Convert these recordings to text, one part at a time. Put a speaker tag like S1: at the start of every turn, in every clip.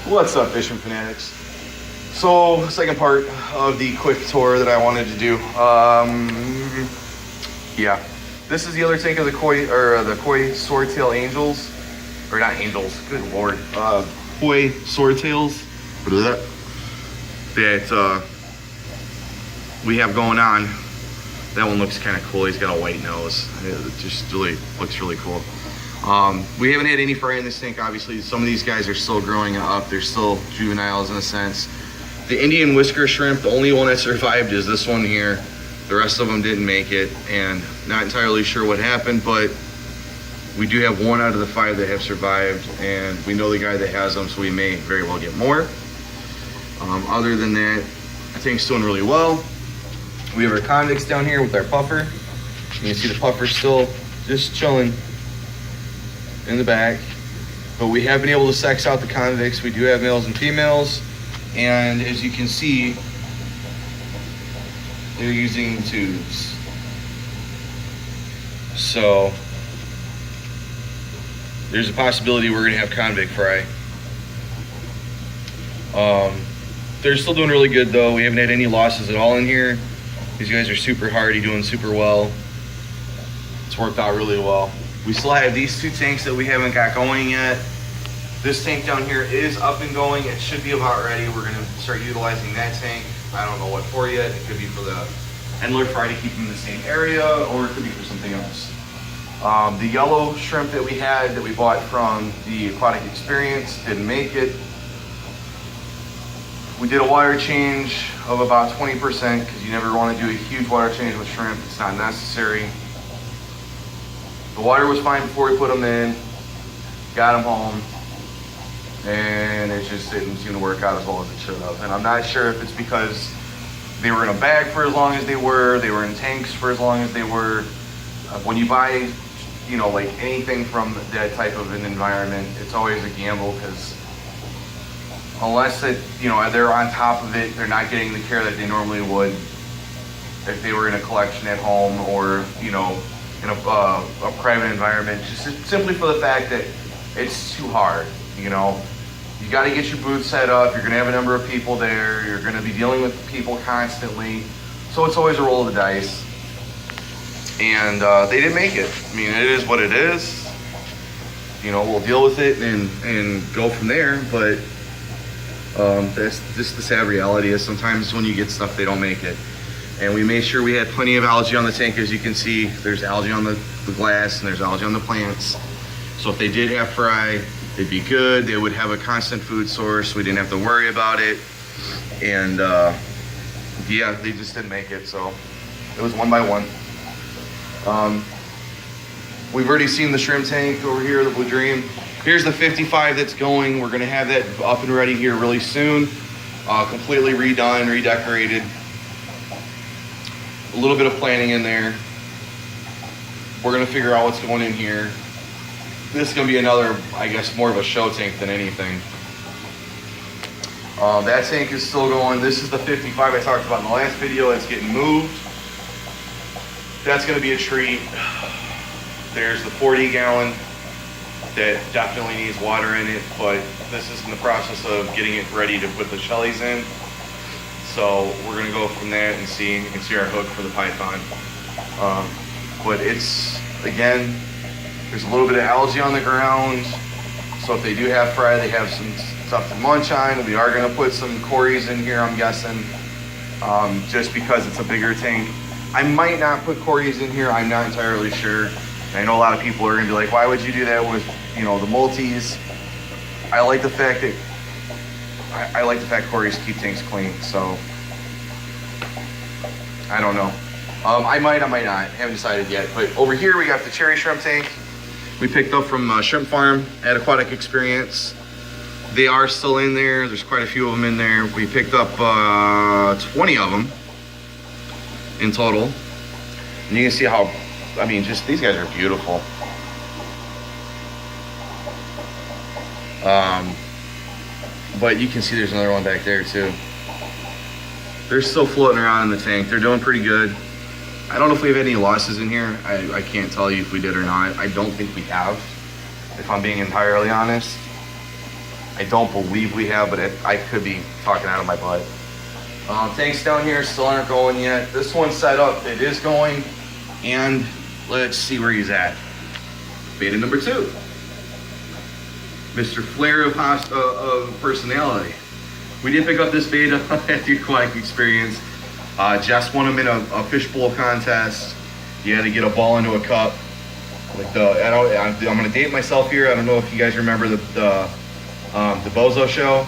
S1: What's up, fishing fanatics? So, second part of the quick tour that I wanted to do. Yeah, this is the other tank of the koi, or the koi swordtail angels, or not angels. Good lord, koi swordtails. That we have going on. That one looks kind of cool. He's got a white nose. It just really looks really cool. We haven't had any fry in this tank, obviously. Some of these guys are still growing up. They're still juveniles in a sense. The Indian whisker shrimp, the only one that survived is this one here. The rest of them didn't make it, and not entirely sure what happened, but we do have 1 out of the 5 that have survived, and we know the guy that has them, so we may very well get more. Other than that, the tank's doing really well. We have our convicts down here with our puffer. You can see the puffer still just chilling in the back, but we have been able to sex out the convicts. We do have males and females, and as you can see, they're using tubes. So there's a possibility we're gonna have convict fry. They're still doing really good though. We haven't had any losses at all in here. These guys are super hardy, doing super well. It's worked out really well. We still have these 2 tanks that we haven't got going yet. This tank down here is up and going. It should be about ready. We're gonna start utilizing that tank. I don't know what for yet. It could be for the Endler fry to keep them in the same area, or it could be for something else. The yellow shrimp that we had, that we bought from the Aquatic Experience, didn't make it. We did a water change of about 20% because you never want to do a huge water change with shrimp. It's not necessary. The water was fine before we put them in, got them home, and it just didn't seem to work out as well as it should have. And I'm not sure if it's because they were in a bag for as long as they were in tanks for as long as they were. When you buy, you know, like anything from that type of an environment, it's always a gamble because unless it, you know, they're on top of it, they're not getting the care that they normally would if they were in a collection at home or, you know, in a private environment, just simply for the fact that it's too hard. You know, you got to get your booth set up. You're going to have a number of people there. You're going to be dealing with people constantly. So it's always a roll of the dice. And they didn't make it. I mean, it is what it is. You know, we'll deal with it and go from there. But that's just the sad reality is sometimes when you get stuff, they don't make it. And we made sure we had plenty of algae on the tank. As you can see, there's algae on the glass and there's algae on the plants. So if they did have fry, they'd be good. They would have a constant food source. We didn't have to worry about it. And yeah, they just didn't make it. So it was 1 by 1. We've already seen the shrimp tank over here, the Blue Dream. Here's the 55 that's going. We're gonna have that up and ready here really soon. Completely redone, redecorated. A little bit of planning in there. We're gonna figure out what's going in here. This is gonna be another, I guess, more of a show tank than anything. That tank is still going. This is the 55 I talked about in the last video. It's getting moved. That's gonna be a treat. There's the 40 gallon that definitely needs water in it, but this is in the process of getting it ready to put the shellies in. So we're gonna go from that and see. You can see our hook for the python. But it's, again, there's a little bit of algae on the ground. So if they do have fry, they have some stuff to munch on. We are gonna put some Corys in here, I'm guessing, just because it's a bigger tank. I might not put Corys in here, I'm not entirely sure. I know a lot of people are gonna be like, why would you do that with, you know, the multis? I like the fact that I like the fact Corys keep tanks clean, so I don't know. I might not. Haven't decided yet. But over here we got the cherry shrimp tank we picked up from Shrimp Farm at Aquatic Experience. They are still in there. There's quite a few of them in there. We picked up 20 of them in total. And you can see how, I mean, just these guys are beautiful. But you can see there's another one back there too. They're still floating around in the tank. They're doing pretty good. I don't know if we have any losses in here. I can't tell you if we did or not. I don't think we have, if I'm being entirely honest. I don't believe we have, but I could be talking out of my butt. Tanks down here still aren't going yet. This one's set up, it is going, and let's see where he's at. Beta number 2. Mr. Flair of personality. We did pick up this beta at the Aquatic Experience. Jess won him in a fishbowl contest. You had to get a ball into a cup. Like I'm gonna date myself here. I don't know if you guys remember the Bozo show.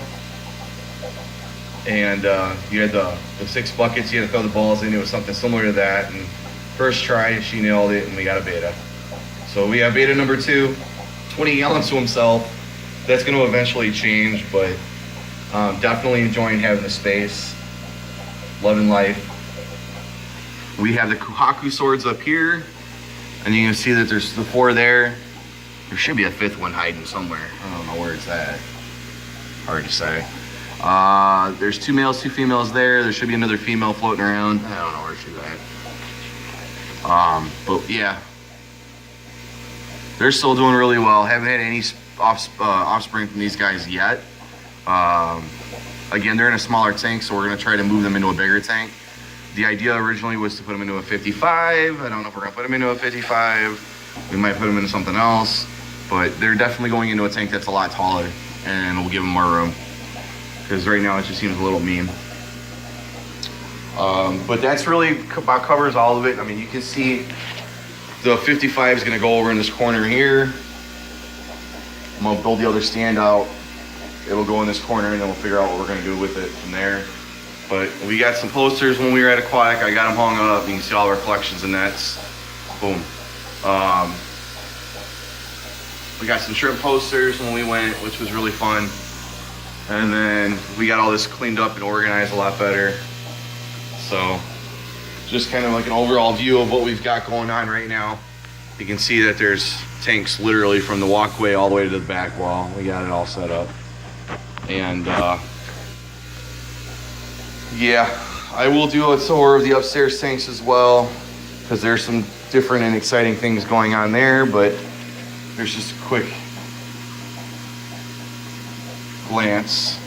S1: And you had the 6 buckets you had to throw the balls in. It was something similar to that. And first try, she nailed it, and we got a beta. So we have beta number 2, 20 gallons to himself. That's going to eventually change, but definitely enjoying having the space. Loving life. We have the Kohaku swords up here, and you can see that there's the 4 there. There should be a 5th one hiding somewhere. I don't know where it's at. Hard to say. There's 2 males, 2 females there. There should be another female floating around. I don't know where she's at. But yeah, they're still doing really well. Haven't had any offspring from these guys yet. Again, they're in a smaller tank, so we're gonna try to move them into a bigger tank. The idea originally was to put them into a 55. I don't know if we're gonna put them into a 55. We might put them into something else, but they're definitely going into a tank that's a lot taller, and we'll give them more room. Because right now it just seems a little mean. But that's really about covers all of it. I mean, you can see the 55 is gonna go over in this corner here. I'm gonna build the other stand out. It'll go in this corner, and then we'll figure out what we're gonna do with it from there. But we got some posters when we were at Aquatic. I got them hung up. You can see all of our collections of nets. Boom. We got some shrimp posters when we went, which was really fun. And then we got all this cleaned up and organized a lot better. So just kind of like an overall view of what we've got going on right now. You can see that there's tanks literally from the walkway all the way to the back wall. We got it all set up. And yeah, I will do a tour of the upstairs tanks as well, because there's some different and exciting things going on there, but there's just a quick glance.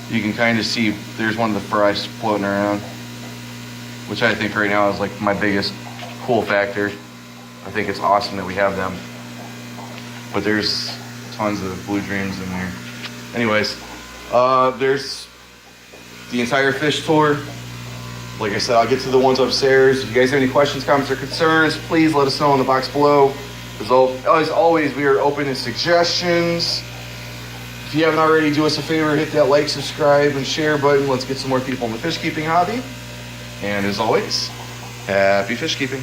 S1: You can kind of see there's one of the fries floating around, which I think right now is like my biggest cool factor. I think it's awesome that we have them, but there's tons of Blue Dreams in there. Anyways, there's the entire fish tour. Like I said, I'll get to the ones upstairs. If you guys have any questions, comments, or concerns, please let us know in the box below. As always, we are open to suggestions. If you haven't already, do us a favor, hit that like, subscribe, and share button. Let's get some more people in the fish keeping hobby. And as always, happy fish keeping.